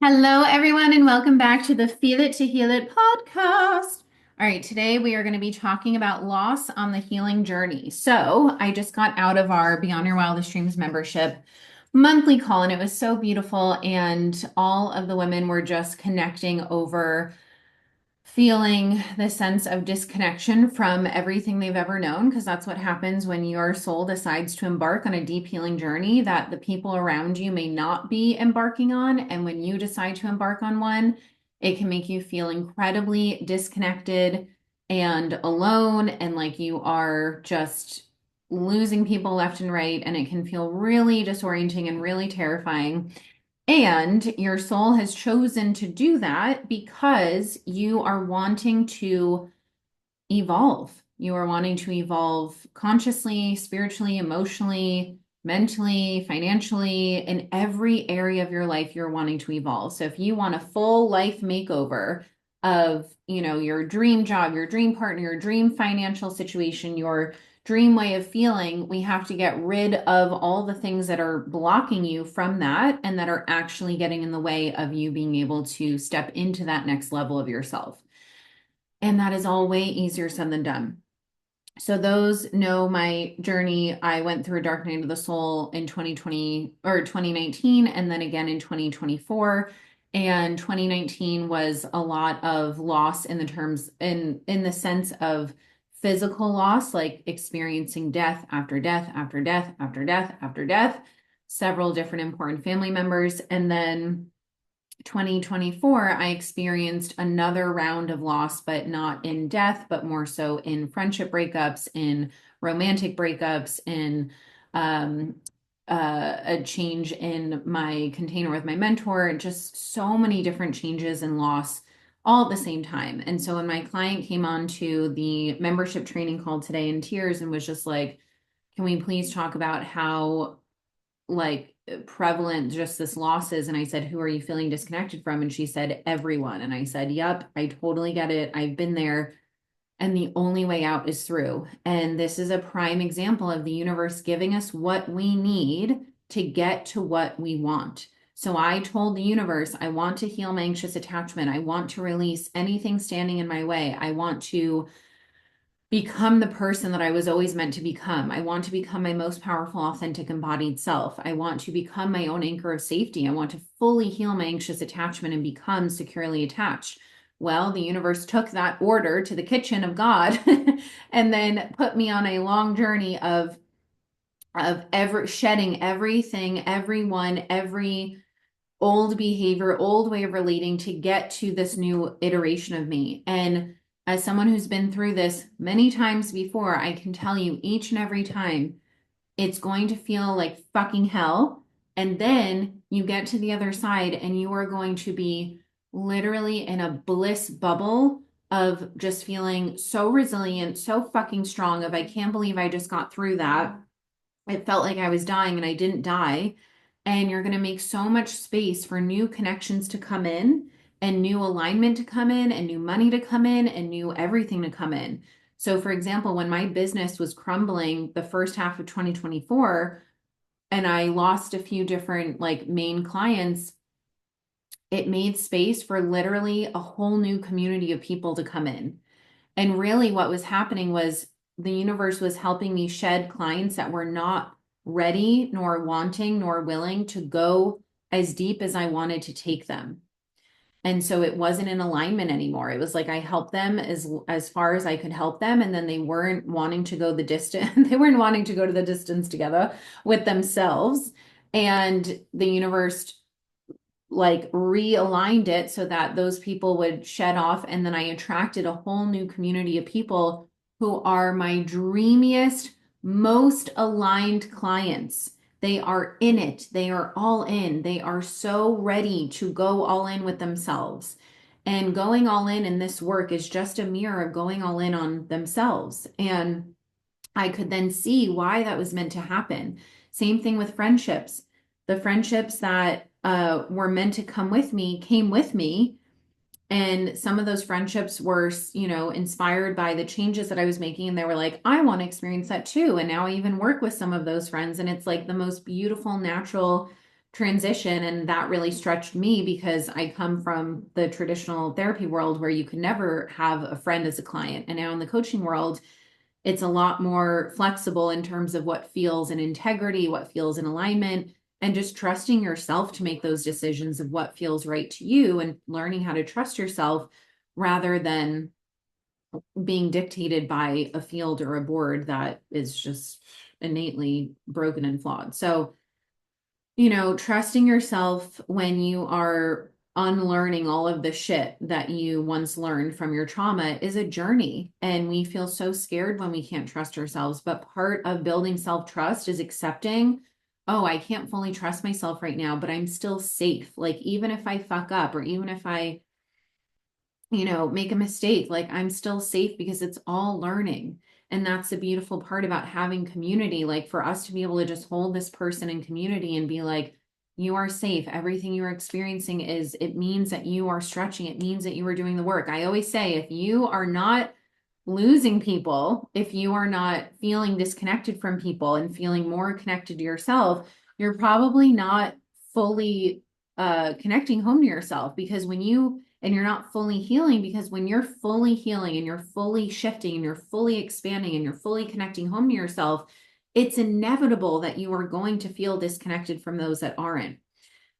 Hello, everyone, and welcome back to the Feel It to Heal It podcast. All right, today we are going to be talking about loss on the healing journey. So, I just got out of our Beyond Your Wildest Dreams membership monthly call, and it was so beautiful. And all of the women were just connecting over feeling the sense of disconnection from everything they've ever known, because that's what happens when your soul decides to embark on a deep healing journey that the people around you may not be embarking on. And when you decide to embark on one, it can make you feel incredibly disconnected and alone, and like you are just losing people left and right. And it can feel really disorienting and really terrifying. And your soul has chosen to do that because you are wanting to evolve. You are wanting to evolve consciously, spiritually, emotionally, mentally, financially, in every area of your life, you're wanting to evolve. So if you want a full life makeover of, your dream job, your dream partner, your dream financial situation, your dream way of feeling, we have to get rid of all the things that are blocking you from that and that are actually getting in the way of you being able to step into that next level of yourself. And that is all way easier said than done. So those know my journey. I went through a dark night of the soul in 2020 or 2019 and then again in 2024. And 2019 was a lot of loss in the terms in the sense of physical loss, like experiencing death after death after death after death after death, several different important family members. And then 2024, I experienced another round of loss, but not in death, but more so in friendship breakups, in romantic breakups, in um, a change in my container with my mentor, just so many different changes and loss all at the same time. And so when my client came on to the membership training call today in tears and was just like, can we please talk about how like prevalent just this loss is? And I said, who are you feeling disconnected from? And she said, everyone. And I said, yep, I totally get it. I've been there. And the only way out is through. And this is a prime example of the universe giving us what we need to get to what we want. So I told the universe, I want to heal my anxious attachment. I want to release anything standing in my way. I want to become the person that I was always meant to become. I want to become my most powerful, authentic, embodied self. I want to become my own anchor of safety. I want to fully heal my anxious attachment and become securely attached. Well, the universe took that order to the kitchen of God and then put me on a long journey of ever shedding everything, everyone, every old behavior, old way of relating to get to this new iteration of me. And as someone who's been through this many times before, I can tell you each and every time it's going to feel like fucking hell. And then you get to the other side and you are going to be literally in a bliss bubble of just feeling so resilient, so fucking strong of I can't believe I just got through that. It felt like I was dying and I didn't die. And you're going to make so much space for new connections to come in and new alignment to come in and new money to come in and new everything to come in. So, for example, when my business was crumbling the first half of 2024 and I lost a few different like main clients, it made space for literally a whole new community of people to come in. And really, what was happening was the universe was helping me shed clients that were not ready, nor wanting, nor willing to go as deep as I wanted to take them. And so it wasn't in alignment anymore. It was like I helped them as far as I could help them, and then they weren't wanting to go the distance. They weren't wanting to go to the distance together with themselves. And the universe like realigned it so that those people would shed off. And then I attracted a whole new community of people who are my dreamiest, most aligned clients. They are in it. They are all in. They are so ready to go all in with themselves. And going all in this work is just a mirror of going all in on themselves. And I could then see why that was meant to happen. Same thing with friendships. The friendships that were meant to come with me came with me. And some of those friendships were, inspired by the changes that I was making. And they were like, I want to experience that too. And now I even work with some of those friends. And it's like the most beautiful, natural transition, and that really stretched me because I come from the traditional therapy world where you could never have a friend as a client. And now in the coaching world, it's a lot more flexible in terms of what feels in integrity, what feels in alignment, and just trusting yourself to make those decisions of what feels right to you and learning how to trust yourself rather than being dictated by a field or a board that is just innately broken and flawed. So, trusting yourself when you are unlearning all of the shit that you once learned from your trauma is a journey. And we feel so scared when we can't trust ourselves. But part of building self-trust is accepting, oh, I can't fully trust myself right now, but I'm still safe. Like, even if I fuck up or even if I make a mistake, like I'm still safe because it's all learning. And that's the beautiful part about having community. Like for us to be able to just hold this person in community and be like, you are safe. Everything you are experiencing it means that you are stretching. It means that you are doing the work. I always say, if you are not losing people, if you are not feeling disconnected from people and feeling more connected to yourself, you're probably not fully connecting home to yourself, because you're not fully healing, because when you're fully healing and you're fully shifting and you're fully expanding and you're fully connecting home to yourself, it's inevitable that you are going to feel disconnected from those that aren't.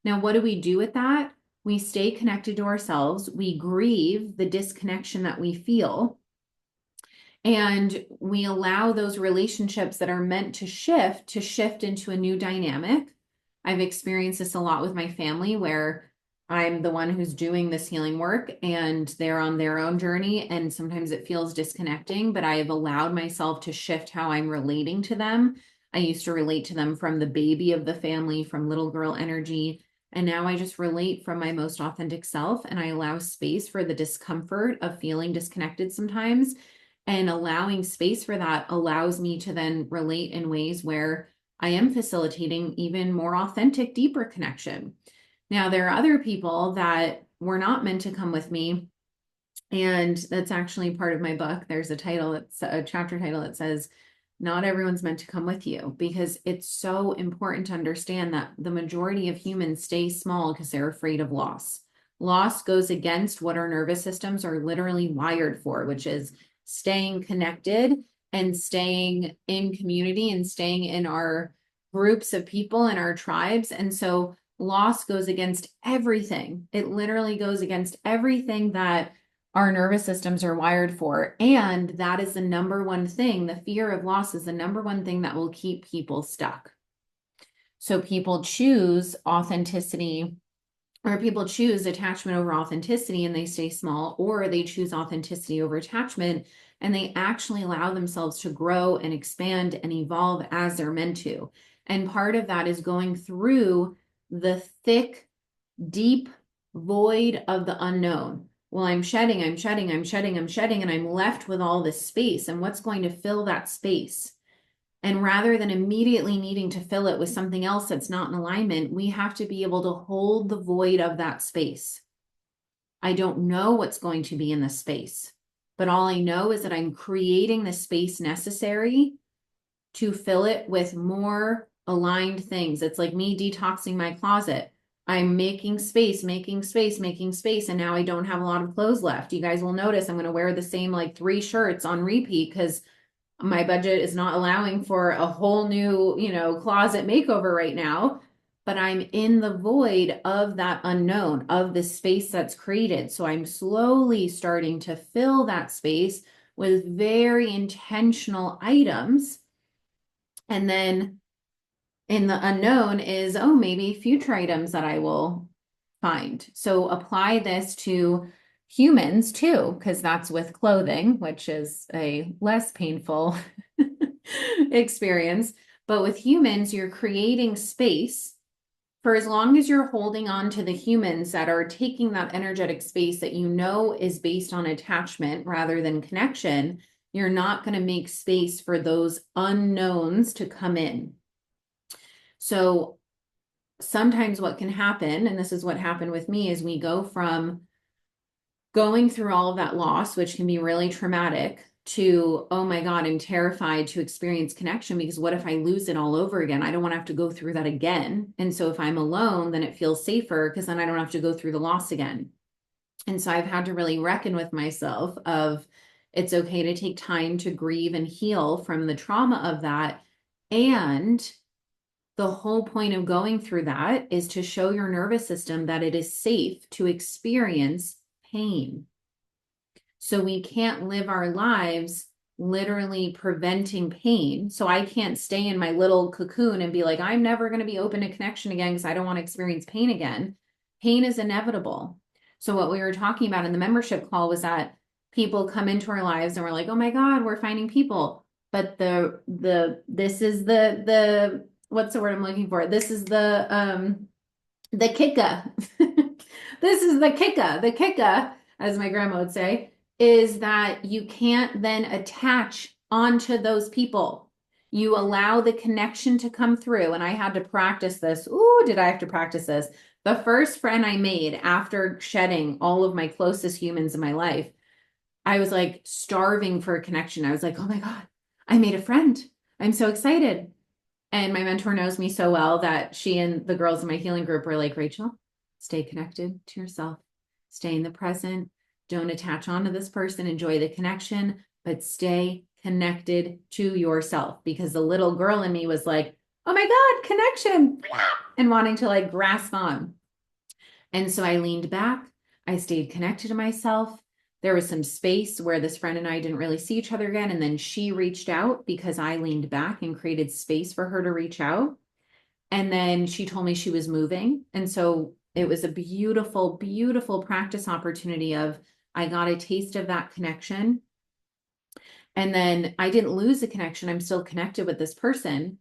Now, what do we do with that? We stay connected to ourselves. We grieve the disconnection that we feel. And we allow those relationships that are meant to shift into a new dynamic. I've experienced this a lot with my family where I'm the one who's doing this healing work and they're on their own journey. And sometimes it feels disconnecting, but I have allowed myself to shift how I'm relating to them. I used to relate to them from the baby of the family, from little girl energy. And now I just relate from my most authentic self, and I allow space for the discomfort of feeling disconnected sometimes. And allowing space for that allows me to then relate in ways where I am facilitating even more authentic, deeper connection. Now, there are other people that were not meant to come with me. And that's actually part of my book. There's a chapter title that says, Not everyone's meant to come with you, because it's so important to understand that the majority of humans stay small because they're afraid of loss. Loss goes against what our nervous systems are literally wired for, which is staying connected and staying in community and staying in our groups of people and our tribes. And so loss goes against everything. It literally goes against everything that our nervous systems are wired for. And that is the number one thing. The fear of loss is the number one thing that will keep people stuck. So people choose authenticity, or people choose attachment over authenticity and they stay small, or they choose authenticity over attachment and they actually allow themselves to grow and expand and evolve as they're meant to. And part of that is going through the thick, deep void of the unknown. Well, I'm shedding, and I'm left with all this space. And what's going to fill that space? And rather than immediately needing to fill it with something else that's not in alignment, we have to be able to hold the void of that space. I don't know what's going to be in the space, but all I know is that I'm creating the space necessary to fill it with more aligned things. It's like me detoxing my closet. I'm making space, and now I don't have a lot of clothes left. You guys will notice I'm going to wear the same like 3 shirts on repeat because my budget is not allowing for a whole new, closet makeover right now. But I'm in the void of that unknown, of the space that's created. So I'm slowly starting to fill that space with very intentional items. And then in the unknown is, oh, maybe future items that I will find. So apply this to humans too, because that's with clothing, which is a less painful experience. But with humans, you're creating space for as long as you're holding on to the humans that are taking that energetic space that is based on attachment rather than connection. You're not going to make space for those unknowns to come in. So sometimes what can happen, and this is what happened with me, is we go from going through all of that loss, which can be really traumatic, to, oh my God, I'm terrified to experience connection because what if I lose it all over again? I don't want to have to go through that again. And so if I'm alone, then it feels safer because then I don't have to go through the loss again. And so I've had to really reckon with myself of it's okay to take time to grieve and heal from the trauma of that. And the whole point of going through that is to show your nervous system that it is safe to experience pain. So we can't live our lives literally preventing pain. So I can't stay in my little cocoon and be like, I'm never going to be open to connection again because I don't want to experience pain again. Pain is inevitable. So what we were talking about in the membership call was that people come into our lives and we're like, oh my God, we're finding people. But this is the what's the word I'm looking for? This is the kicka. This is the kicka. The kicka, as my grandma would say, is that you can't then attach onto those people. You allow the connection to come through. And I had to practice this. Ooh, did I have to practice this? The first friend I made after shedding all of my closest humans in my life, I was like starving for a connection. I was like, oh my God, I made a friend. I'm so excited. And my mentor knows me so well that she and the girls in my healing group were like, Rachel, stay connected to yourself, stay in the present, don't attach onto this person, enjoy the connection, but stay connected to yourself. Because the little girl in me was like, oh my God, connection, and wanting to like grasp on. And so I leaned back, I stayed connected to myself. There was some space where this friend and I didn't really see each other again. And then she reached out because I leaned back and created space for her to reach out. And then she told me she was moving. And so it was a beautiful, beautiful practice opportunity of I got a taste of that connection. And then I didn't lose the connection. I'm still connected with this person,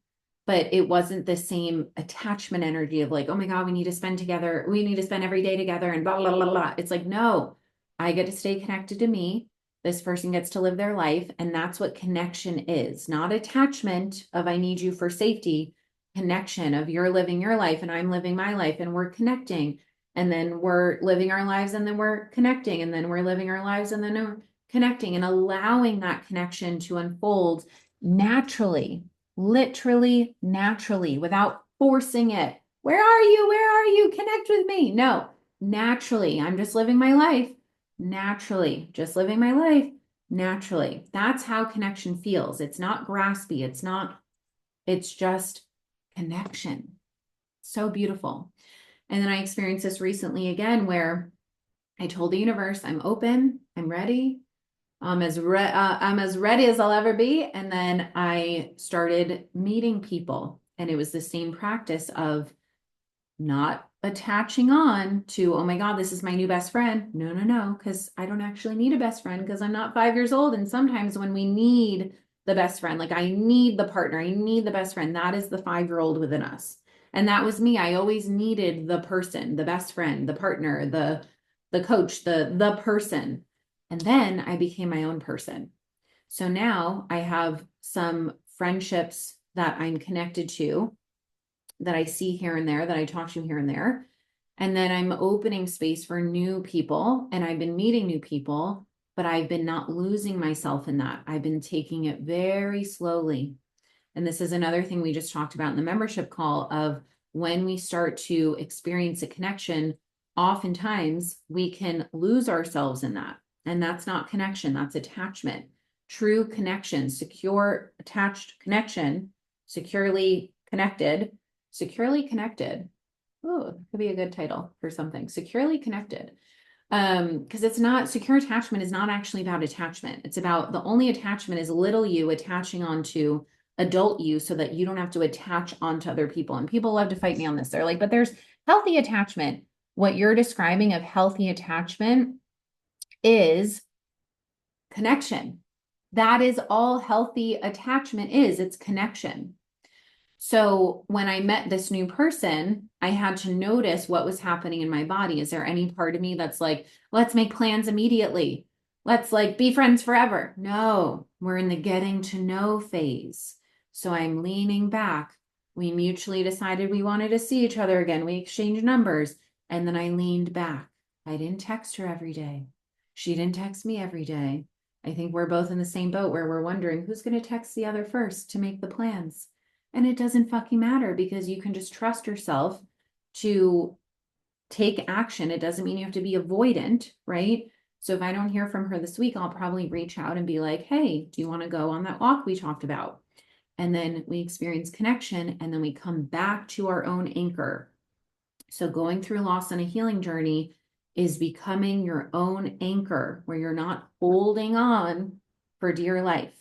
but it wasn't the same attachment energy of like, oh my God, we need to spend together. We need to spend every day together and blah, blah, blah, blah. It's like, no, I get to stay connected to me. This person gets to live their life. And that's what connection is, not attachment of I need you for safety, connection of you're living your life and I'm living my life and we're connecting. And then we're living our lives and then we're connecting and then we're living our lives and then we're connecting and allowing that connection to unfold naturally, literally naturally, without forcing it. Where are you? Where are you? Connect with me. No, naturally. I'm just living my life. Naturally, just living my life naturally. That's how connection feels. It's not graspy. It's just connection. So beautiful. And then I experienced this recently again where I told the universe, I'm open, I'm ready. I'm as ready as I'll ever be. And then I started meeting people. And it was the same practice of not attaching on to, oh my God, this is my new best friend. No, no, no, because I don't actually need a best friend because I'm not 5 years old. And sometimes when we need the best friend, like I need the partner, I need the best friend, that is the 5-year-old within us. And that was me. I always needed the person, the best friend, the partner, the coach, the person. And then I became my own person. So now I have some friendships that I'm connected to that I see here and there, that I talk to here and there. And then I'm opening space for new people and I've been meeting new people, but I've been not losing myself in that. I've been taking it very slowly. And this is another thing we just talked about in the membership call of when we start to experience a connection, oftentimes we can lose ourselves in that. And that's not connection, that's attachment. True connection, secure, attached connection, securely connected. Oh, it could be a good title for something. Securely connected. Because it's not, secure attachment is not actually about attachment. It's about the only attachment is little you attaching onto adult you so that you don't have to attach onto other people. And people love to fight me on this. They're like, but there's healthy attachment. What you're describing of healthy attachment is connection. That is all healthy attachment is. It's connection. So when I met this new person, I had to notice what was happening in my body. Is there any part of me that's like, let's make plans immediately? Let's like be friends forever. No, we're in the getting to know phase. So I'm leaning back. We mutually decided we wanted to see each other again. We exchanged numbers. And then I leaned back. I didn't text her every day. She didn't text me every day. I think we're both in the same boat where we're wondering who's going to text the other first to make the plans. And it doesn't fucking matter because you can just trust yourself to take action. It doesn't mean you have to be avoidant, right? So if I don't hear from her this week, I'll probably reach out and be like, hey, do you want to go on that walk we talked about? And then we experience connection, and then we come back to our own anchor. So going through loss on a healing journey is becoming your own anchor where you're not holding on for dear life.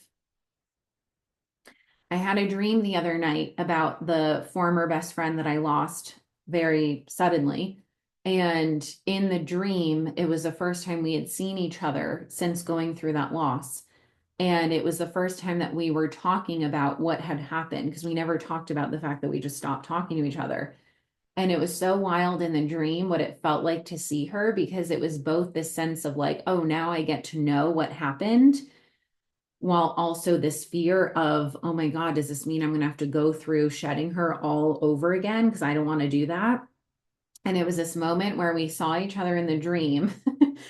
I had a dream the other night about the former best friend that I lost very suddenly. And in the dream, it was the first time we had seen each other since going through that loss. And it was the first time that we were talking about what had happened because we never talked about the fact that we just stopped talking to each other. And it was so wild in the dream what it felt like to see her because it was both this sense of like, oh, now I get to know what happened, while also this fear of, oh my God, does this mean I'm going to have to go through shedding her all over again? Because I don't want to do that. And it was this moment where we saw each other in the dream.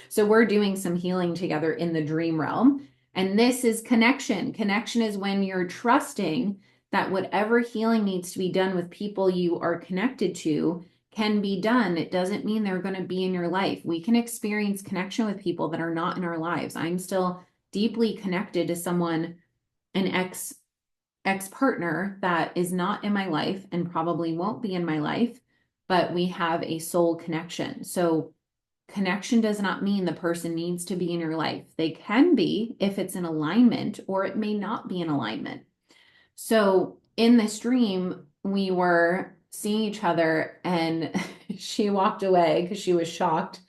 So we're doing some healing together in the dream realm. And this is connection. Connection is when you're trusting that whatever healing needs to be done with people you are connected to can be done. It doesn't mean they're going to be in your life. We can experience connection with people that are not in our lives. I'm still deeply connected to someone, an ex partner that is not in my life and probably won't be in my life, but we have a soul connection. So connection does not mean the person needs to be in your life. They can be if it's in alignment, or it may not be in alignment. So in this dream, we were seeing each other and she walked away because she was shocked.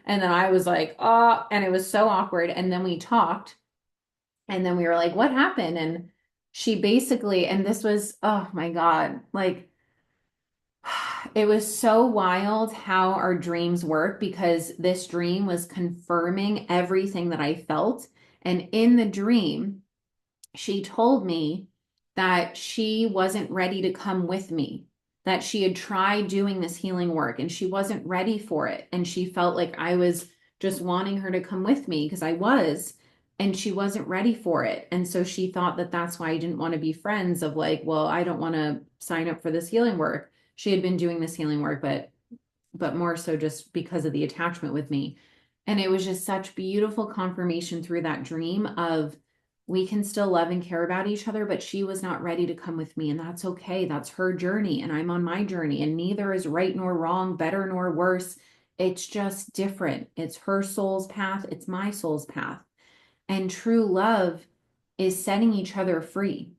And then I was like, oh, and it was so awkward. And then we talked, and then we were like, what happened? And she basically, and this was, oh my God, like it was so wild how our dreams work because this dream was confirming everything that I felt. And in the dream, she told me that she wasn't ready to come with me, that she had tried doing this healing work and she wasn't ready for it. And she felt like I was just wanting her to come with me because I was, and she wasn't ready for it. And so she thought that that's why I didn't want to be friends of like, well, I don't want to sign up for this healing work. She had been doing this healing work, but more so just because of the attachment with me. And it was just such beautiful confirmation through that dream of we can still love and care about each other, but she was not ready to come with me. And that's okay. That's her journey. And I'm on my journey. And neither is right nor wrong, better nor worse. It's just different. It's her soul's path. It's my soul's path. And true love is setting each other free.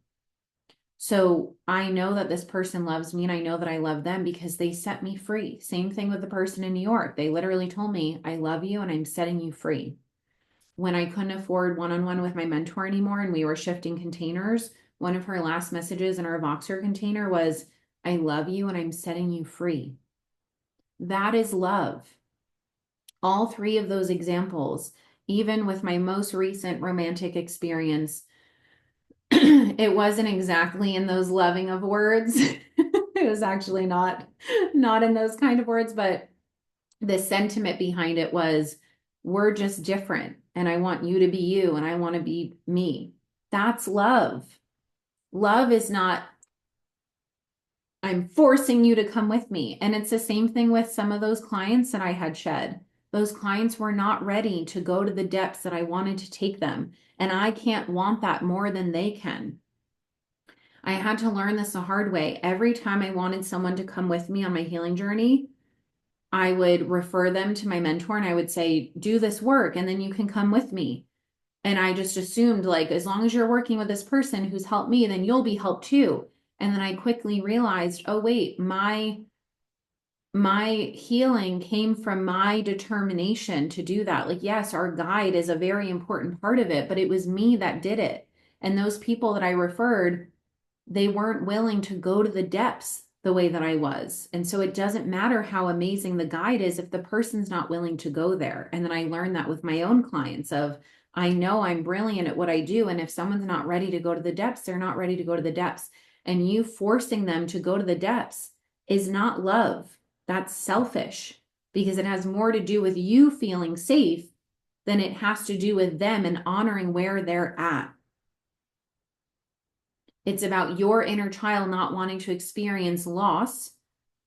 So I know that this person loves me and I know that I love them because they set me free. Same thing with the person in New York. They literally told me, I love you and I'm setting you free. When I couldn't afford one-on-one with my mentor anymore and we were shifting containers, one of her last messages in our Voxer container was, I love you and I'm setting you free. That is love. All three of those examples, even with my most recent romantic experience, it wasn't exactly in those loving of words. It was actually not in those kind of words, but the sentiment behind it was, we're just different and I want you to be you and I want to be me. That's love. Love is not, I'm forcing you to come with me. And it's the same thing with some of those clients that I had shed. Those clients were not ready to go to the depths that I wanted to take them. And I can't want that more than they can. I had to learn this the hard way. Every time I wanted someone to come with me on my healing journey, I would refer them to my mentor and I would say, do this work and then you can come with me. And I just assumed like, as long as you're working with this person who's helped me, then you'll be helped too. And then I quickly realized, oh, wait, my healing came from my determination to do that. Like, yes, our guide is a very important part of it, but it was me that did it. And those people that I referred, they weren't willing to go to the depths the way that I was. And so it doesn't matter how amazing the guide is if the person's not willing to go there. And then I learned that with my own clients of, I know I'm brilliant at what I do. And if someone's not ready to go to the depths, they're not ready to go to the depths. And you forcing them to go to the depths is not love. That's selfish because it has more to do with you feeling safe then it has to do with them and honoring where they're at. It's about your inner child not wanting to experience loss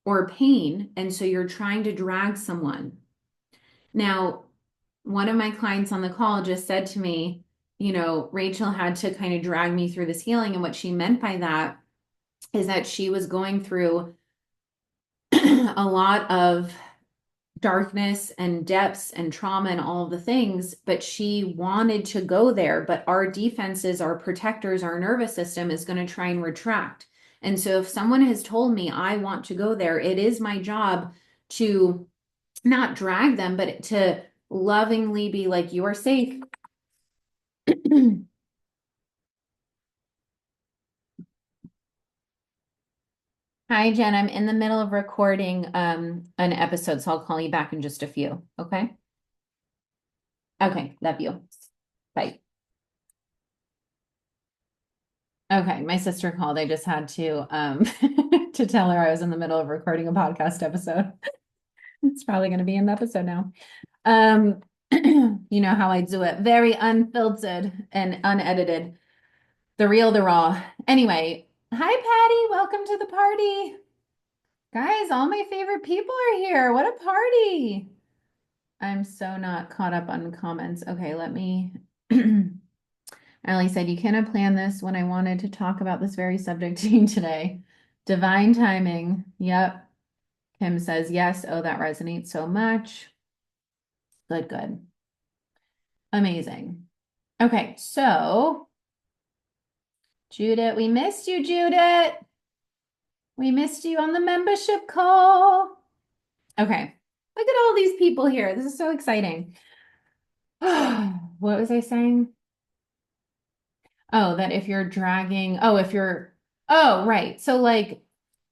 or pain. And so you're trying to drag someone. Now, one of my clients on the call just said to me, Rachel had to kind of drag me through this healing. And what she meant by that is that she was going through a lot of darkness and depths and trauma and all of the things, but she wanted to go there. But our defenses, our protectors, our nervous system is going to try and retract. And so if someone has told me I want to go there, it is my job to not drag them, but to lovingly be like, you are safe. Hi, Jen. I'm in the middle of recording an episode, so I'll call you back in just a few. Okay? Okay, love you. Bye. Okay, my sister called. I just had to to tell her I was in the middle of recording a podcast episode. It's probably going to be an episode now. You know how I do it. Very unfiltered and unedited. The real, the raw. Anyway, hi Patty, welcome to the party. Guys, all my favorite people are here. What a party. I'm so not caught up on comments. Okay, let me Ellie said, you cannot plan this when I wanted to talk about this very subject to you today. Divine timing. Yep. Kim says, yes. Oh, that resonates so much. Good, good. Amazing. Okay, so Judith, we missed you, Judith. We missed you on the membership call. Okay, look at all these people here. This is so exciting. What was I saying? Oh, that if you're dragging, oh, right. So like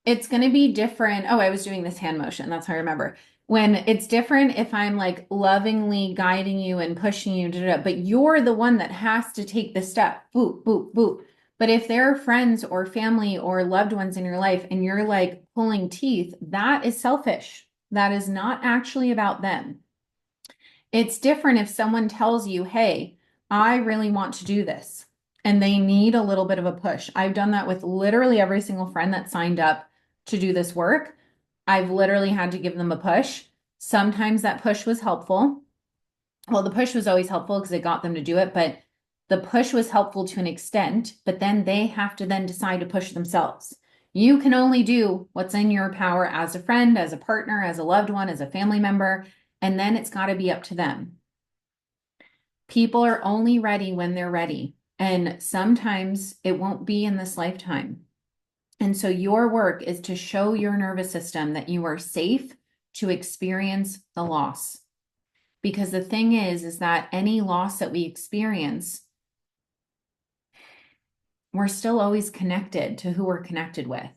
it's going to be different. Oh, I was doing this hand motion. That's how I remember. When it's different if I'm like lovingly guiding you and pushing you, but you're the one that has to take the step. Boop, boop, boop. But if there are friends or family or loved ones in your life and you're like pulling teeth, that is selfish. That is not actually about them. It's different if someone tells you, hey, I really want to do this, and they need a little bit of a push. I've done that with literally every single friend that signed up to do this work. I've literally had to give them a push. Sometimes that push was helpful. Well, the push was always helpful because it got them to do it, but the push was helpful to an extent, but then they have to then decide to push themselves. You can only do what's in your power as a friend, as a partner, as a loved one, as a family member, and then it's got to be up to them. People are only ready when they're ready, and sometimes it won't be in this lifetime. And so your work is to show your nervous system that you are safe to experience the loss. Because the thing is that any loss that we experience, we're still always connected to who we're connected with.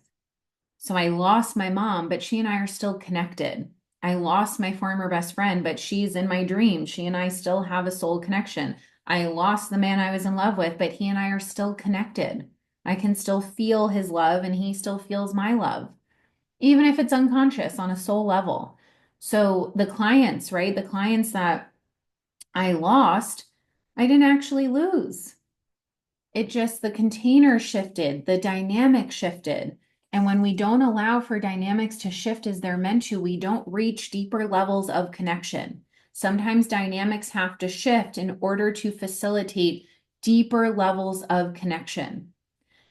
So I lost my mom, but she and I are still connected. I lost my former best friend, but she's in my dream. She and I still have a soul connection. I lost the man I was in love with, but he and I are still connected. I can still feel his love and he still feels my love, even if it's unconscious on a soul level. So the clients, right? The clients that I lost, I didn't actually lose. It just, the container shifted, the dynamic shifted. And when we don't allow for dynamics to shift as they're meant to, we don't reach deeper levels of connection. Sometimes dynamics have to shift in order to facilitate deeper levels of connection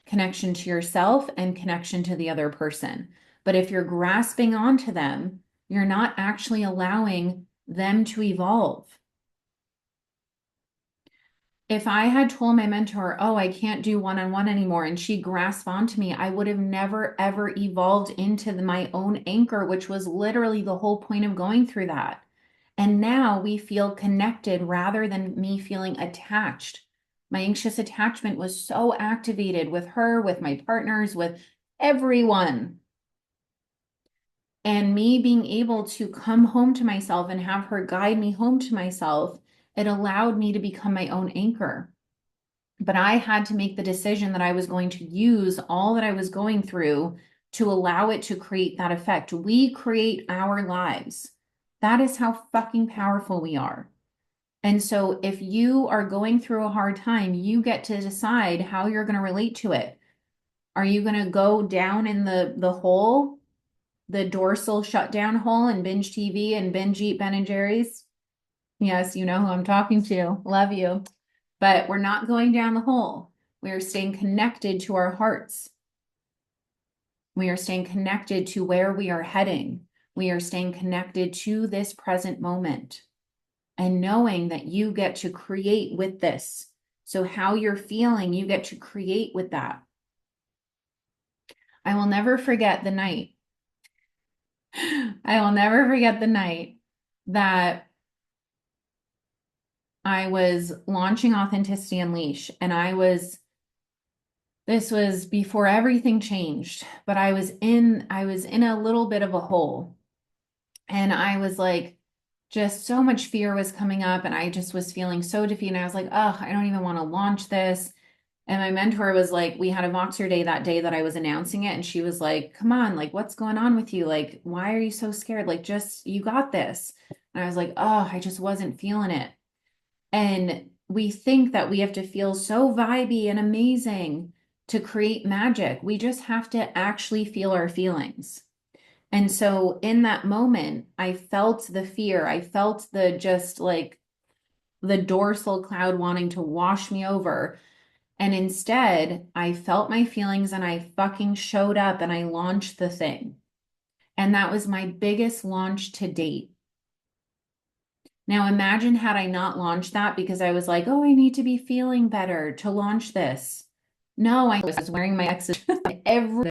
to yourself and connection to the other person. But if you're grasping onto them, you're not actually allowing them to evolve. If I had told my mentor, oh, I can't do one-on-one anymore, and she grasped onto me, I would have never, ever evolved into my own anchor, which was literally the whole point of going through that. And now we feel connected rather than me feeling attached. My anxious attachment was so activated with her, with my partners, with everyone. And me being able to come home to myself and have her guide me home to myself, it allowed me to become my own anchor. But I had to make the decision that I was going to use all that I was going through to allow it to create that effect. We create our lives. That is how fucking powerful we are. And so if you are going through a hard time, you get to decide how you're going to relate to it. Are you going to go down in the hole, the dorsal shutdown hole, and binge TV and binge eat Ben and Jerry's? Yes, you know who I'm talking to. Love you. But we're not going down the hole. We are staying connected to our hearts. We are staying connected to where we are heading. We are staying connected to this present moment and knowing that you get to create with this. So how you're feeling, you get to create with that. I will never forget the night. I will never forget the night that I was launching Authenticity Unleash, and this was before everything changed, but I was in a little bit of a hole. And I was like, just so much fear was coming up, and I just was feeling so defeated. And I was like, oh, I don't even want to launch this. And my mentor was like, we had a Voxer day that day that I was announcing it. And she was like, come on, like, what's going on with you? Like, why are you so scared? Like, just, you got this. And I was like, oh, I just wasn't feeling it. And we think that we have to feel so vibey and amazing to create magic. We just have to actually feel our feelings. And so in that moment, I felt the fear. I felt the just like the dorsal cloud wanting to wash me over. And instead, I felt my feelings and I fucking showed up and I launched the thing. And that was my biggest launch to date. Now imagine had I not launched that because I was like, oh, I need to be feeling better to launch this. No, I was wearing my exes every